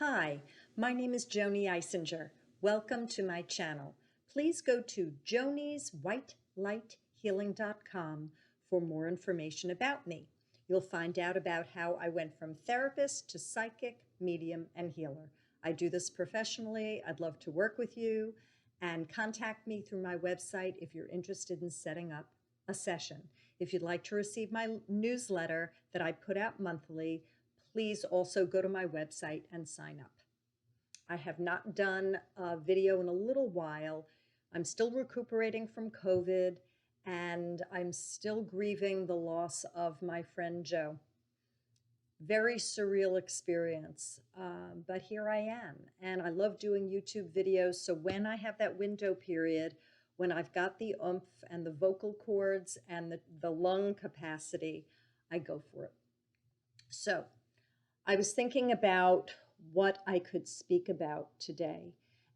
Hi, my name is Joanie'S. Welcome to my channel. Please go to joanieswhitelighthealing.com for more information about me. You'll find out about how I went from therapist to psychic, medium, and healer. I do this professionally. I'd love to work with you, and contact me through my website if you're interested in setting up a session. If you'd like to receive my newsletter that I put out monthly, please also go to my website and sign up. I have not done a video in a little while. I'm still recuperating from COVID, and I'm still grieving the loss of my friend Joe. Very surreal experience, but here I am, and I love doing YouTube videos. So when I have that window period, when I've got the oomph and the vocal cords and the lung capacity, I go for it. So I was thinking about what I could speak about today,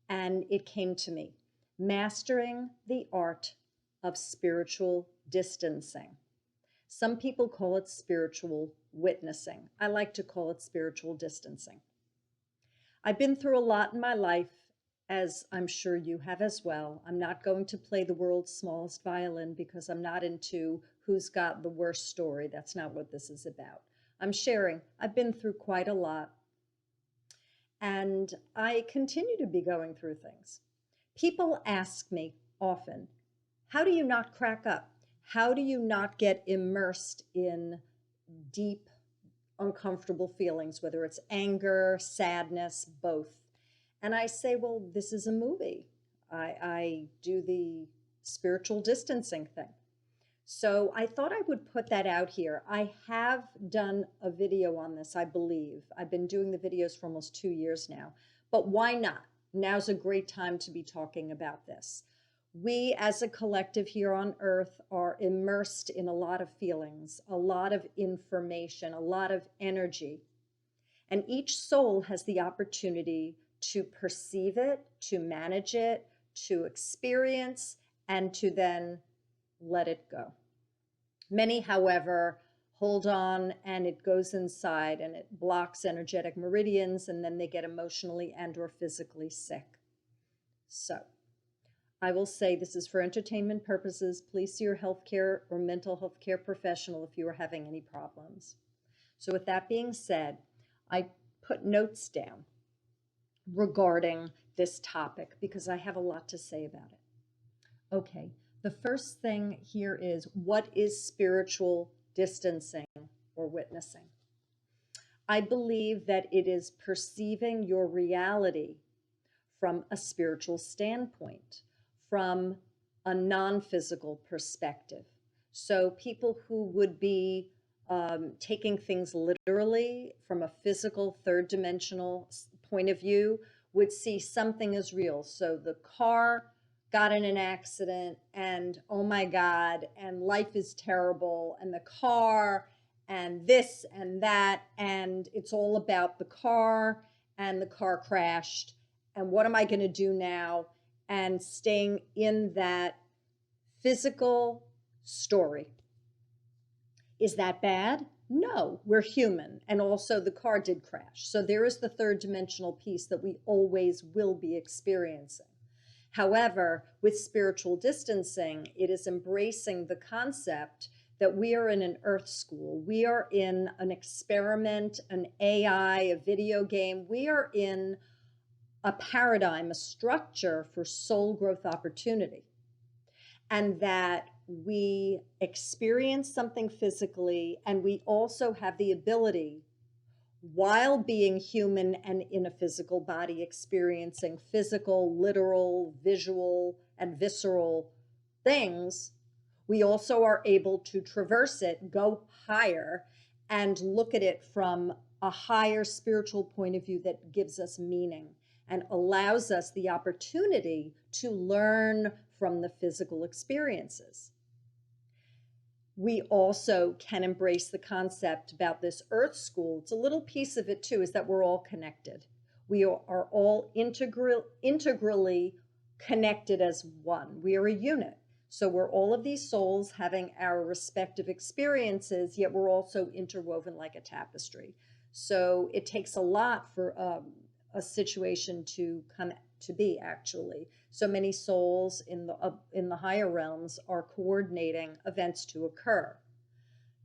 and it came to me: mastering the art of spiritual distancing. Some people call it spiritual witnessing. I like to call it spiritual distancing. I've been through a lot in my life, as I'm sure you have as well. I'm not going to play the world's smallest violin because I'm not into who's got the worst story. That's not what this is about. I'm sharing. I've been through quite a lot, and I continue to be going through things. People ask me often, how do you not crack up? How do you not get immersed in deep, uncomfortable feelings, whether it's anger, sadness, both? And I say, well, this is a movie. I do the spiritual distancing thing. So I thought I would put that out here. I have done a video on this, I believe. I've been doing the videos for almost 2 years now, but why not? Now's a great time to be talking about this. We as a collective here on Earth are immersed in a lot of feelings, a lot of information, a lot of energy. And each soul has the opportunity to perceive it, to manage it, to experience, and to then let it go. Many, however, hold on, and it goes inside and it blocks energetic meridians, and then they get emotionally and or physically sick. So I will say this is for entertainment purposes. Please see your healthcare or mental health care professional if you are having any problems. So with that being said, I put notes down regarding this topic because I have a lot to say about it. Okay. The first thing here is, what is spiritual distancing or witnessing? I believe that it is perceiving your reality from a spiritual standpoint, from a non-physical perspective. So people who would be taking things literally from a physical, third-dimensional point of view would see something as real. So the car got in an accident, and oh my God, and life is terrible, and the car, and this and that, and it's all about the car, and the car crashed, and what am I going to do now? And staying in that physical story. Is that bad? No, we're human, and also the car did crash. So there is the third dimensional piece that we always will be experiencing. However, with spiritual distancing, it is embracing the concept that we are in an earth school. We are in an experiment, an AI, a video game. We are in a paradigm, a structure for soul growth opportunity. And that we experience something physically, and we also have the ability, while being human and in a physical body, experiencing physical, literal, visual, and visceral things, we also are able to traverse it, go higher, and look at it from a higher spiritual point of view that gives us meaning and allows us the opportunity to learn from the physical experiences. We also can embrace the concept about this earth school. It's a little piece of it too, is that we're all connected. We are all integrally connected as one. We are a unit. So we're all of these souls having our respective experiences, yet we're also interwoven like a tapestry. So it takes a lot for a situation to come to be, actually. So many souls in the higher realms are coordinating events to occur.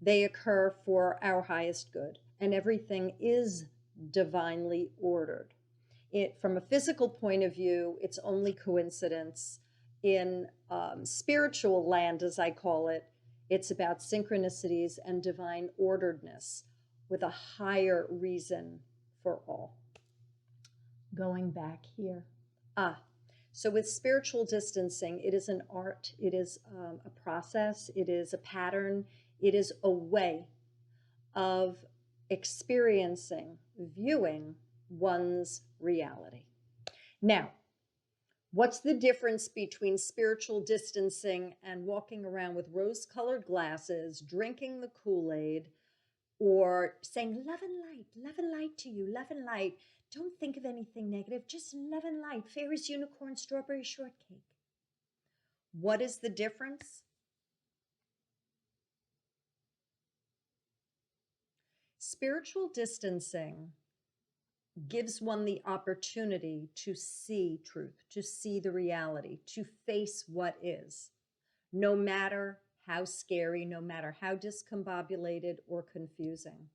They occur for our highest good, and everything is divinely ordered. From a physical point of view, it's only coincidence. In spiritual land, as I call it, it's about synchronicities and divine orderedness with a higher reason for all. Going back here. So with spiritual distancing, it is an art, it is a process, it is a pattern, it is a way of experiencing, viewing one's reality. Now, what's the difference between spiritual distancing and walking around with rose-colored glasses, drinking the Kool-Aid, or saying love and light to you, love and light. Don't think of anything negative, just love and light, fairies, unicorn, strawberry shortcake. What is the difference? Spiritual distancing gives one the opportunity to see truth, to see the reality, to face what is, no matter how scary, no matter how discombobulated or confusing.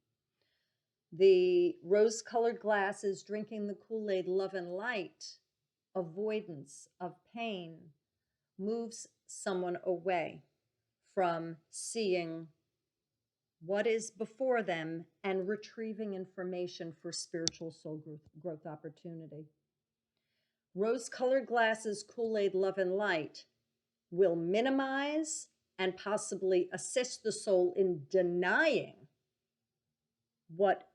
The rose-colored glasses, drinking the Kool-Aid, love and light, avoidance of pain, moves someone away from seeing what is before them and retrieving information for spiritual soul growth opportunity. Rose-colored glasses, Kool-Aid, love and light will minimize and possibly assist the soul in denying what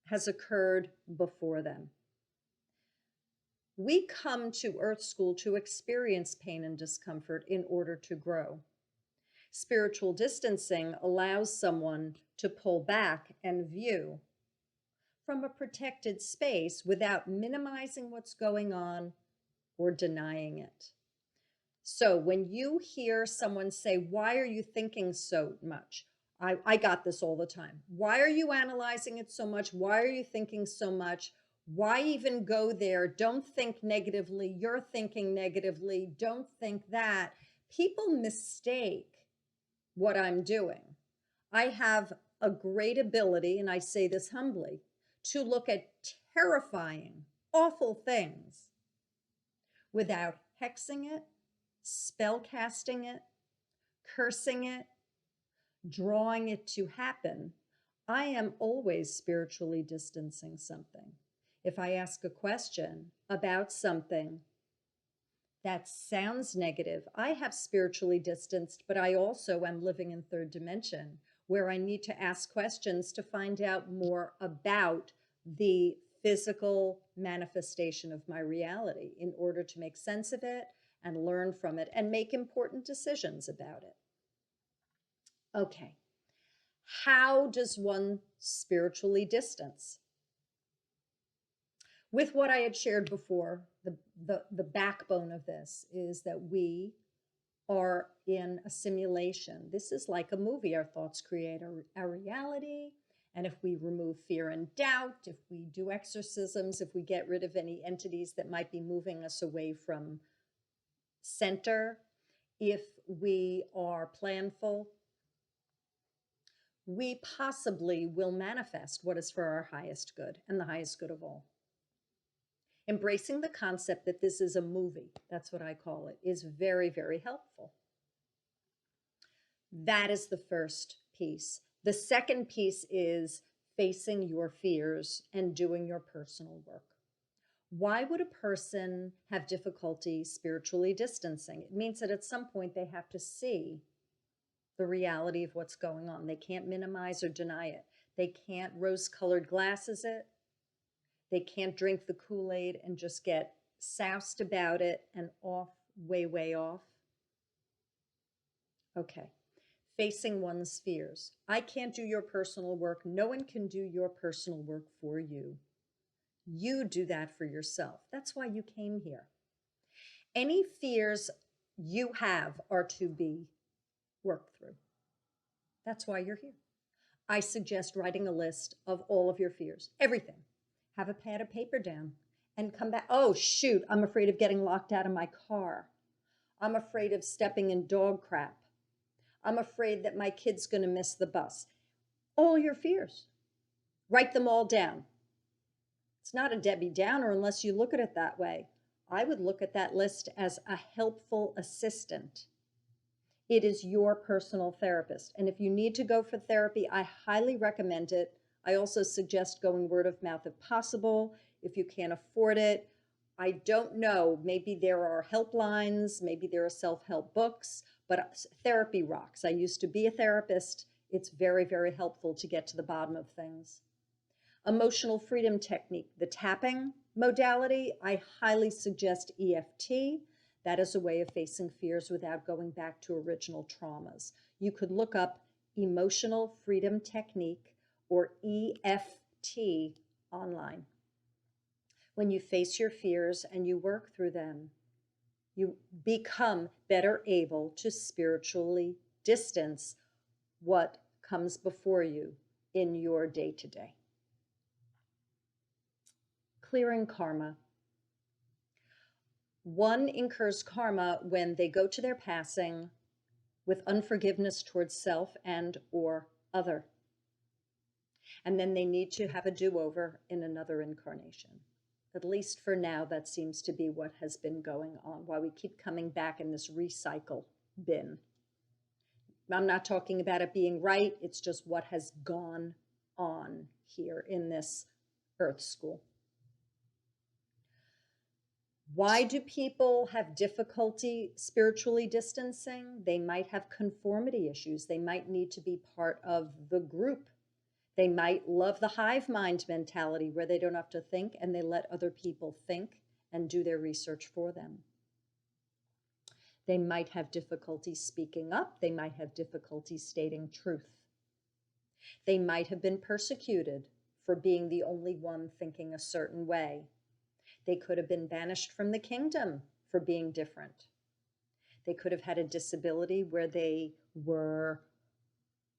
has occurred before them. We come to Earth School to experience pain and discomfort in order to grow. Spiritual distancing allows someone to pull back and view from a protected space without minimizing what's going on or denying it. So when you hear someone say, "Why are you thinking so much?" I got this all the time. Why are you analyzing it so much? Why are you thinking so much? Why even go there? Don't think negatively. You're thinking negatively. Don't think that. People mistake what I'm doing. I have a great ability, and I say this humbly, to look at terrifying, awful things without hexing it, spell casting it, cursing it, drawing it to happen. I am always spiritually distancing something. If I ask a question about something that sounds negative, I have spiritually distanced, but I also am living in third dimension where I need to ask questions to find out more about the physical manifestation of my reality in order to make sense of it and learn from it and make important decisions about it. Okay, how does one spiritually distance? With what I had shared before, the backbone of this is that we are in a simulation. This is like a movie. Our thoughts create our reality. And if we remove fear and doubt, if we do exorcisms, if we get rid of any entities that might be moving us away from center, if we are planful, we possibly will manifest what is for our highest good and the highest good of all. Embracing the concept that this is a movie, that's what I call it, is very, very helpful. That is the first piece. The second piece is facing your fears and doing your personal work. Why would a person have difficulty spiritually distancing? It means that at some point they have to see the reality of what's going on. They can't minimize or deny it. They can't rose-colored glasses it. They can't drink the Kool-Aid and just get soused about it and off, way, way off. Okay, facing one's fears. I can't do your personal work. No one can do your personal work for you. You do that for yourself. That's why you came here. Any fears you have are to be worked through. That's why you're here. I suggest writing a list of all of your fears, everything. have a pad of paper down and come back. Oh, shoot, I'm afraid of getting locked out of my car. I'm afraid of stepping in dog crap. I'm afraid that my kid's going to miss the bus. All your fears. Write them all down. It's not a Debbie Downer unless you look at it that way. I would look at that list as a helpful assistant. It is your personal therapist. And if you need to go for therapy, I highly recommend it. I also suggest going word of mouth if possible. If you can't afford it, I don't know, maybe there are helplines, maybe there are self-help books, but therapy rocks. I used to be a therapist. It's very, very helpful to get to the bottom of things. Emotional freedom technique, the tapping modality, I highly suggest EFT. That is a way of facing fears without going back to original traumas. You could look up emotional freedom technique or EFT online. When you face your fears and you work through them, you become better able to spiritually distance what comes before you in your day-to-day. Clearing karma. One incurs karma when they go to their passing with unforgiveness towards self and or other. And then they need to have a do-over in another incarnation. At least for now, that seems to be what has been going on, why we keep coming back in this recycle bin. I'm not talking about it being right. It's just what has gone on here in this Earth school. Why do people have difficulty spiritually distancing? They might have conformity issues. They might need to be part of the group. They might love the hive mind mentality where they don't have to think and they let other people think and do their research for them. They might have difficulty speaking up. They might have difficulty stating truth. They might have been persecuted for being the only one thinking a certain way. They could have been banished from the kingdom for being different. They could have had a disability where they were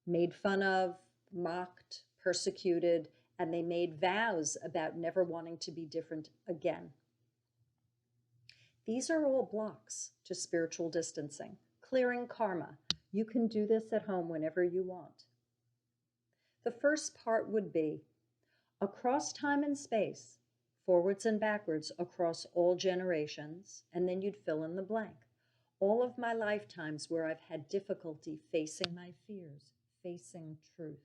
made fun of, mocked, persecuted, and they made vows about never wanting to be different again. These are all blocks to spiritual distancing. Clearing karma. You can do this at home whenever you want. The first part would be across time and space, forwards and backwards across all generations, and then you'd fill in the blank. All of my lifetimes where I've had difficulty facing my fears, facing truth,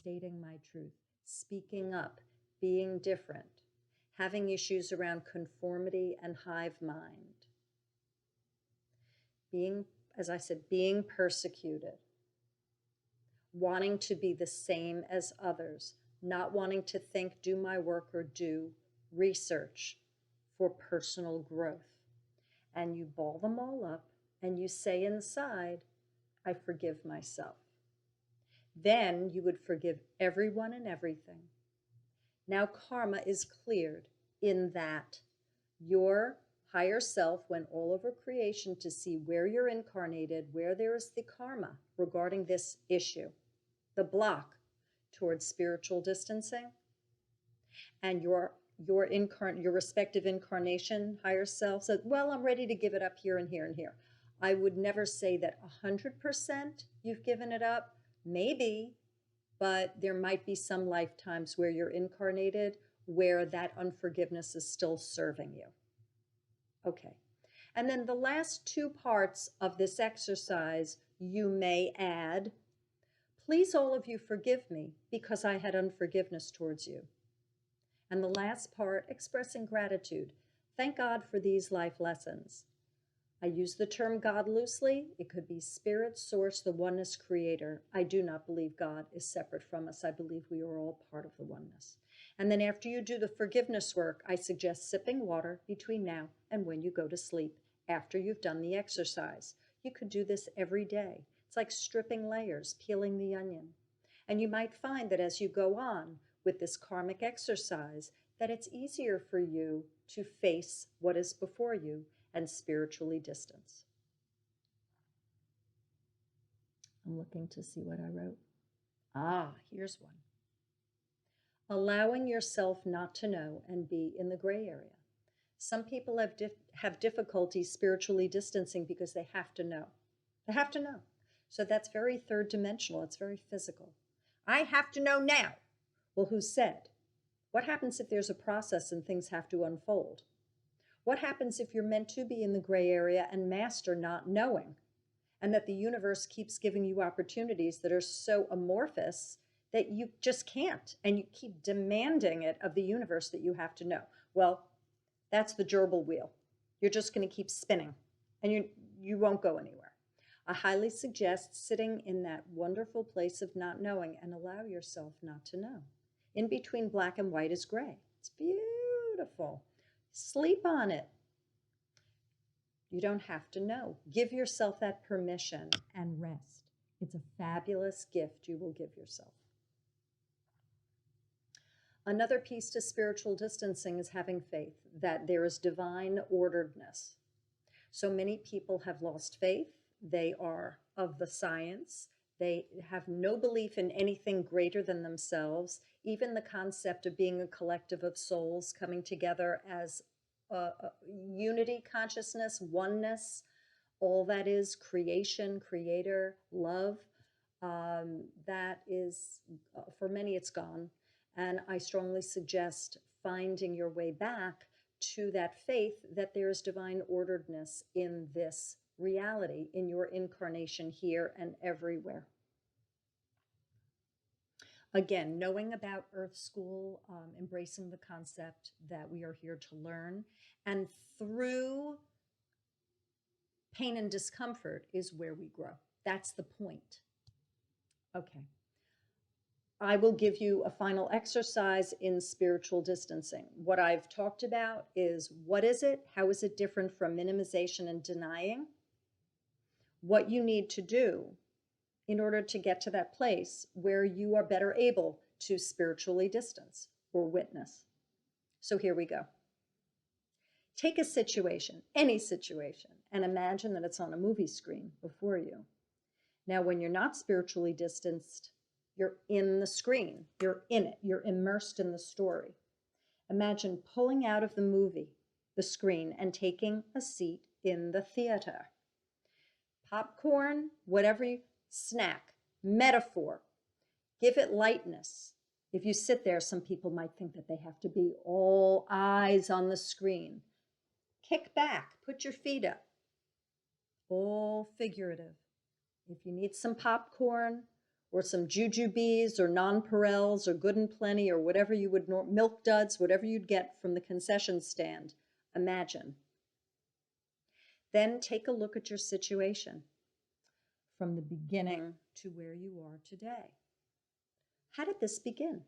stating my truth, speaking up, being different, having issues around conformity and hive mind, being, as I said, being persecuted, wanting to be the same as others, not wanting to think, do my work, or do research for personal growth. And you ball them all up and you say inside, I forgive myself. Then you would forgive everyone and everything. Now karma is cleared in that your higher self went all over creation to see where you're incarnated, where there is the karma regarding this issue, the block towards spiritual distancing, and your respective incarnation, higher self said, well, I'm ready to give it up here and here and here. I would never say that 100% you've given it up, maybe, but there might be some lifetimes where you're incarnated where that unforgiveness is still serving you. Okay. And then the last two parts of this exercise, you may add, please all of you forgive me because I had unforgiveness towards you. And the last part, expressing gratitude. Thank God for these life lessons. I use the term God loosely. It could be spirit, source, the oneness, creator. I do not believe God is separate from us. I believe we are all part of the oneness. And then after you do the forgiveness work, I suggest sipping water between now and when you go to sleep after you've done the exercise. You could do this every day. It's like stripping layers, peeling the onion. And you might find that as you go on with this karmic exercise, that it's easier for you to face what is before you and spiritually distance. I'm looking to see what I wrote. Ah, here's one. Allowing yourself not to know and be in the gray area. Some people have difficulty spiritually distancing because they have to know. They have to know. So that's very third dimensional. It's very physical. I have to know now. Well, who said? What happens if there's a process and things have to unfold? What happens if you're meant to be in the gray area and master not knowing? And that the universe keeps giving you opportunities that are so amorphous that you just can't. And you keep demanding it of the universe that you have to know. Well, that's the gerbil wheel. You're just going to keep spinning and you won't go anywhere. I highly suggest sitting in that wonderful place of not knowing and allow yourself not to know. In between black and white is gray. It's beautiful. Sleep on it. You don't have to know. Give yourself that permission and rest. It's a fabulous gift you will give yourself. Another piece to spiritual distancing is having faith that there is divine orderedness. So many people have lost faith. They are of the science. They have no belief in anything greater than themselves. Even the concept of being a collective of souls coming together as unity, consciousness, oneness, all that is creation, creator, love, that is, for many, it's gone. And I strongly suggest finding your way back to that faith that there is divine orderedness in this reality, in your incarnation here and everywhere. Again, knowing about Earth School, embracing the concept that we are here to learn, and through pain and discomfort is where we grow. That's the point. Okay. I will give you a final exercise in spiritual distancing. What I've talked about is what is it? How is it different from minimization and denying? What you need to do in order to get to that place where you are better able to spiritually distance or witness. So here we go. Take a situation, any situation, and imagine that it's on a movie screen before you. Now, when you're not spiritually distanced, you're in the screen, you're in it, you're immersed in the story. Imagine pulling out of the movie, the screen, and taking a seat in the theater. Popcorn, whatever you, snack, metaphor, give it lightness. If you sit there, some people might think that they have to be all eyes on the screen. Kick back, put your feet up. All figurative. If you need some popcorn or some jujubes or nonpareils or good and plenty or whatever you would, milk duds, whatever you'd get from the concession stand, imagine. Then take a look at your situation from the beginning to where you are today. How did this begin?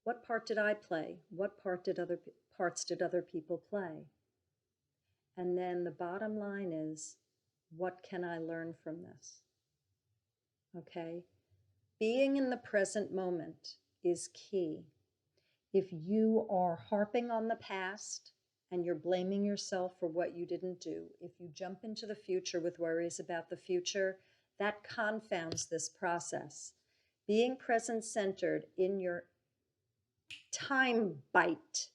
What part did I play? What parts did other people play? And then the bottom line is, what can I learn from this? Okay? Being in the present moment is key. If you are harping on the past and you're blaming yourself for what you didn't do, if you jump into the future with worries about the future, that confounds this process. Being present-centered in your time bite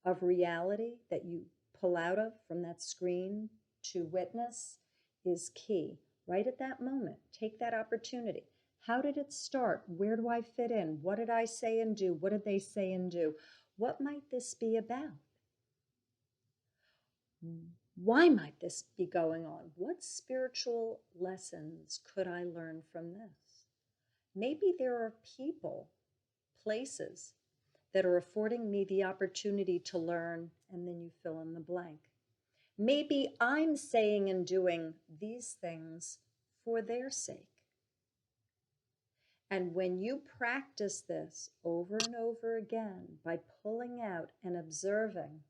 of reality that you pull out of from that screen to witness is key. Right at that moment, take that opportunity. How did it start? Where do I fit in? What did I say and do? What did they say and do? What might this be about? Why might this be going on? What spiritual lessons could I learn from this? Maybe there are people, places that are affording me the opportunity to learn, and then you fill in the blank. Maybe I'm saying and doing these things for their sake. And when you practice this over and over again by pulling out and observing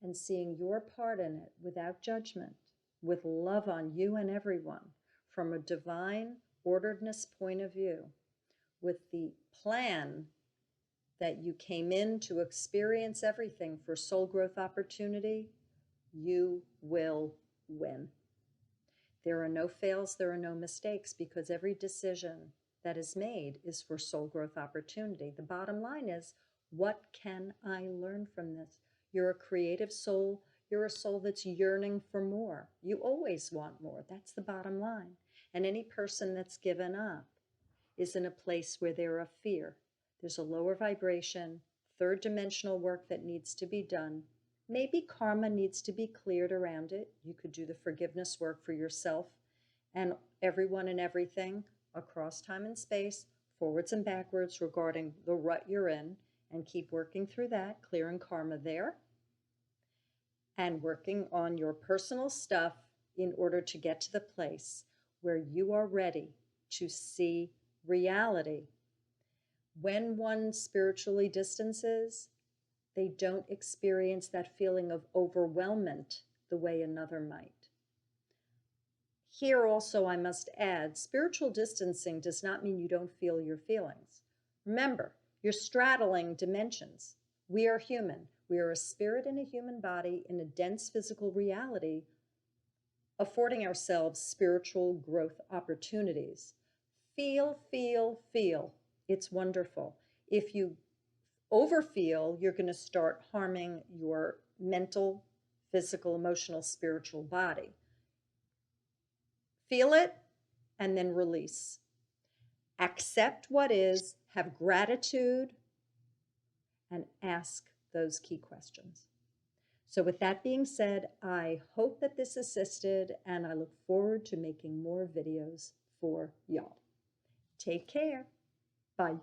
and seeing your part in it without judgment, with love on you and everyone, from a divine orderedness point of view, with the plan that you came in to experience everything for soul growth opportunity, you will win. There are no fails, there are no mistakes, because every decision that is made is for soul growth opportunity. The bottom line is, what can I learn from this? You're a creative soul. You're a soul that's yearning for more. You always want more. That's the bottom line. And any person that's given up is in a place where they're of fear. There's a lower vibration, third dimensional work that needs to be done. Maybe karma needs to be cleared around it. You could do the forgiveness work for yourself and everyone and everything across time and space, forwards and backwards, regarding the rut you're in, and keep working through that, clearing karma there, and working on your personal stuff in order to get to the place where you are ready to see reality. When one spiritually distances, they don't experience that feeling of overwhelmment the way another might. Here also, I must add, spiritual distancing does not mean you don't feel your feelings. Remember, you're straddling dimensions. We are human. We are a spirit in a human body in a dense physical reality, affording ourselves spiritual growth opportunities. Feel, feel, feel. It's wonderful. If you overfeel, you're going to start harming your mental, physical, emotional, spiritual body. Feel it and then release. Accept what is, have gratitude, and ask those key questions. So with that being said, I hope that this assisted, and I look forward to making more videos for y'all. Take care. Bye.